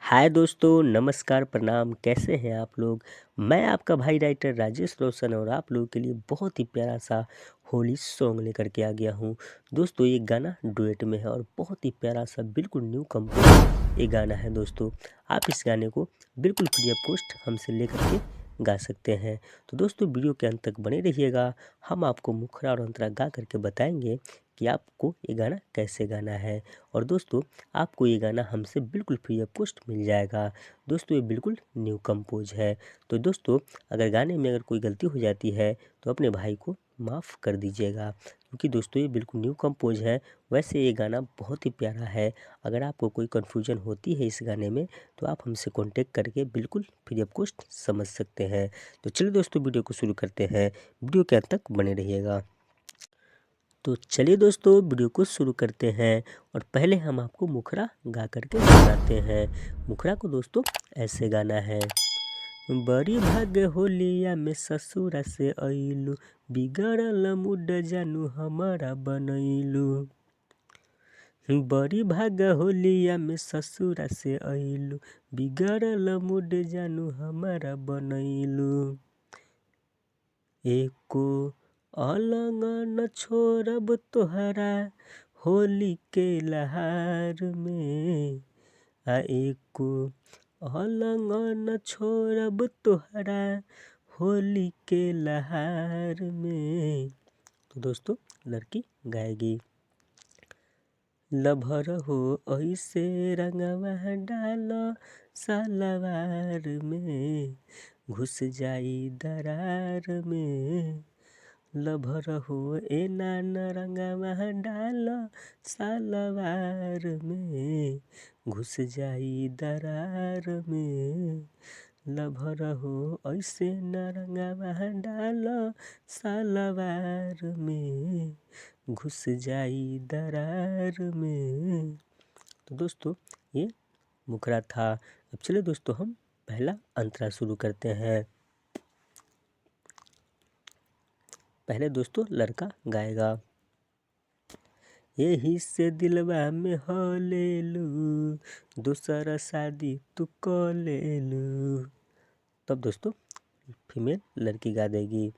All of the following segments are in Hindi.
हाय दोस्तों, नमस्कार, प्रणाम। कैसे हैं आप लोग? मैं आपका भाई राइटर राजेश रोशन और आप लोगों के लिए बहुत ही प्यारा सा होली सॉन्ग लेकर के आ गया हूँ। दोस्तों ये गाना डुएट में है और बहुत ही प्यारा सा बिल्कुल न्यू कंपोज ये गाना है दोस्तों। आप इस गाने को बिल्कुल फ्री ऑफ कॉस्ट हमसे लेकर के गा सकते हैं। तो दोस्तों वीडियो के अंत तक बने रहिएगा। हम आपको मुखड़ा और अंतरा गा करके बताएंगे कि आपको ये गाना कैसे गाना है। और दोस्तों आपको ये गाना हमसे बिल्कुल फ्री ऑफ कॉस्ट मिल जाएगा। दोस्तों ये बिल्कुल न्यू कंपोज है। तो दोस्तों अगर गाने में अगर कोई गलती हो जाती है तो अपने भाई को माफ़ कर दीजिएगा, क्योंकि दोस्तों ये बिल्कुल न्यू कंपोज है। वैसे ये गाना बहुत ही प्यारा है। अगर आपको कोई कन्फ्यूजन होती है इस गाने में तो आप हमसे कॉन्टेक्ट करके बिल्कुल फ्री ऑफ कॉस्ट समझ सकते हैं। तो चलिए दोस्तों वीडियो को शुरू करते हैं। वीडियो के अंत तक बने रहिएगा। तो चलिए दोस्तों वीडियो को शुरू करते हैं और पहले हम आपको मुखड़ा गा करके सुनाते हैं। मुखड़ा को दोस्तों ऐसे गाना है। बड़ी भाग्य होलिया में ससुरा से अइलू, बिगड़ल मूड जानू हमारा बनैलू। बड़ी भाग्य होलिया में ससुरा से अइलू, बिगड़ल मूड जानू हमारा बनैलू। एको अलंग न छोड़ब तोहरा होली के लहार में, एको अलंग न छोड़ब तोहरा होली के लहार में। तो दोस्तों लड़की गाएगी। लभर हो ऐसे रंगवा डाल सालवार में, घुस जाई दरार में। लभर हो ए नान रंगवा डाल सालवार में, घुस जाई दरार में। लभर हो ऐसे न रंगवा डाल सालवार में, घुस जाई दरार में। तो दोस्तों ये मुखड़ा था। अब चलिए दोस्तों हम पहला अंतरा शुरू करते हैं। पहले दोस्तों लड़का गाएगा। यही से दिलवा में हलेलू, दूसरा शादी तू कर लेलू। तब दोस्तों फीमेल लड़की गा देगी।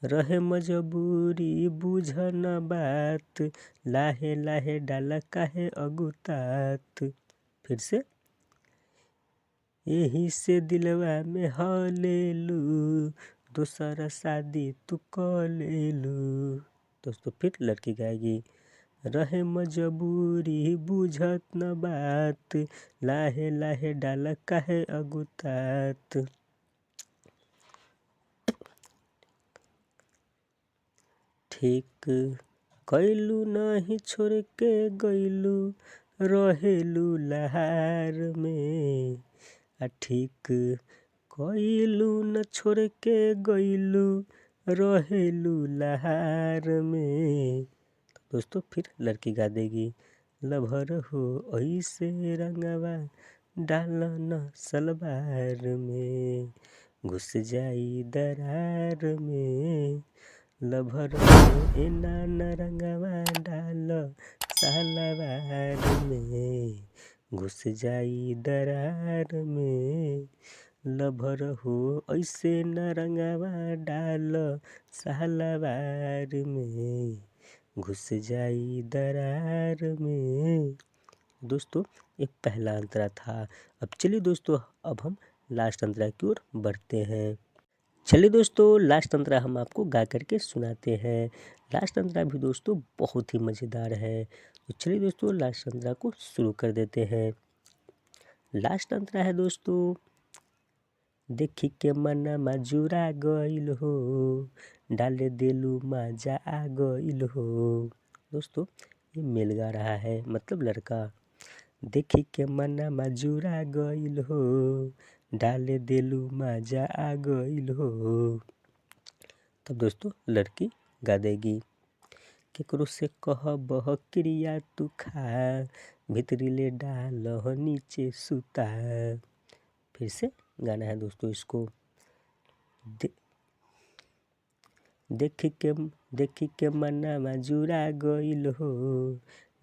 रहे मजबूरी बुझन बात, लाहे लाहे डाला काहे अगुतात। फिर से यही से दिलवा में हलेलू, दूसरा शादी तू कर लेलू। दोस्तों फिर लड़की गाएगी। रहे मजबूरी बुझत न बात, लाहे लाहे डाला काहे अगुतात। ठीक कैलू नहीं छोड़ के गैलू, रहेलू लहार में। ठीक कैलू न छोड़ के गैलू, रहेलू लहार में। दोस्तों फिर लड़की गा देगी। लभर हो ऐसे रंगवा डाल न सलवार में, घुस जाई दरार में। लभर हो ए नान रंगवा डाल सालवार में, घुस जाई दरार में। लभर हो ऐसे न रंगवा डाल सालवार में, घुस जाई दरार में। दोस्तों ये पहला अंतरा था। अब चलिए दोस्तों अब हम लास्ट अंतरा की ओर बढ़ते हैं। चलिए दोस्तों लास्ट अंतरा हम आपको गा करके सुनाते हैं। लास्ट अंतरा भी दोस्तों बहुत ही मज़ेदार है। तो चलिए दोस्तों लास्ट अंतरा को शुरू कर देते हैं। लास्ट अंतरा है दोस्तों। देखी के मना मजुरा गइल हो, डाले देलू मजा आ गइल हो। दोस्तों ये मेल गा रहा है, मतलब लड़का। देखी के मना मजुरा गइल हो, डाले देलू मजा आ गइल हो। तब दोस्तों लड़की गा देगी। केकरो से कहबह क्रिया तू खा, भीतरी ले डाल नीचे सुता। फिर से गाना है दोस्तों इसको। देखी के मना जुड़ा गइल हो,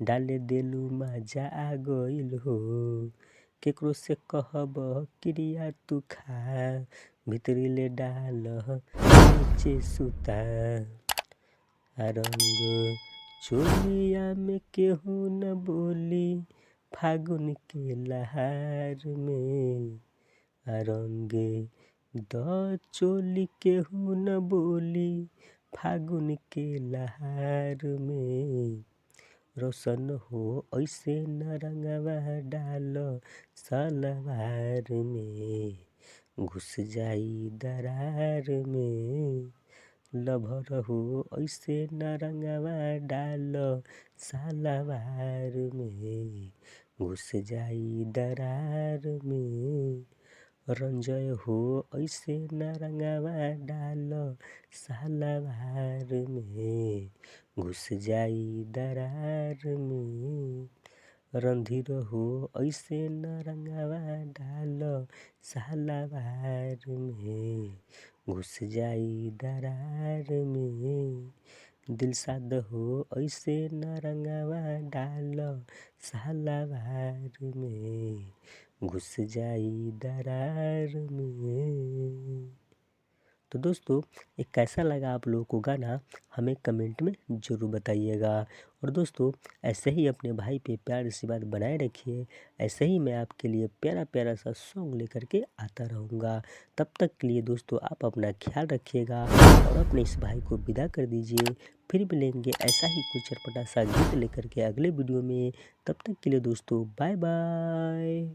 डाले देलू मजा आ गइल हो। केकरो से कहब क्रिया तू खा, भितरी ले डाल नीचे सुता। रंग चोलिया में केहू न बोली, फागुन के लहार में। रंगे द चोली केहू न बोली, फागुन के लहार में। रोशन हो ऐसे न रंगवा डाल सलवार में, घुस जाई दरार में। लभर हो ऐसे न रंगवा डाल सलवार में, घुस जाई दरार में। रंजय हो ऐसे न रंगवा डाल सलवार में, घुस जाई दरार में। रणधीर हो ऐसे न रंगवा डाल सलवार में, घुस जाई दरार में। दिलशाद हो ऐसे न रंगवा डाल सलवार में, घुस जाई दरार में। तो दोस्तों, ये कैसा लगा आप लोगों को गाना हमें कमेंट में ज़रूर बताइएगा। और दोस्तों, ऐसे ही अपने भाई पे प्यार से बात बनाए रखिए। ऐसे ही मैं आपके लिए प्यारा प्यारा सा सॉन्ग लेकर के आता रहूँगा। तब तक के लिए दोस्तों, आप अपना ख्याल रखिएगा और अपने इस भाई को विदा कर दीजिए। फिर मिलेंगे ऐसा ही कुछ चटपटा सा गीत लेकर के अगले वीडियो में। तब तक के लिए दोस्तों, बाय बाय।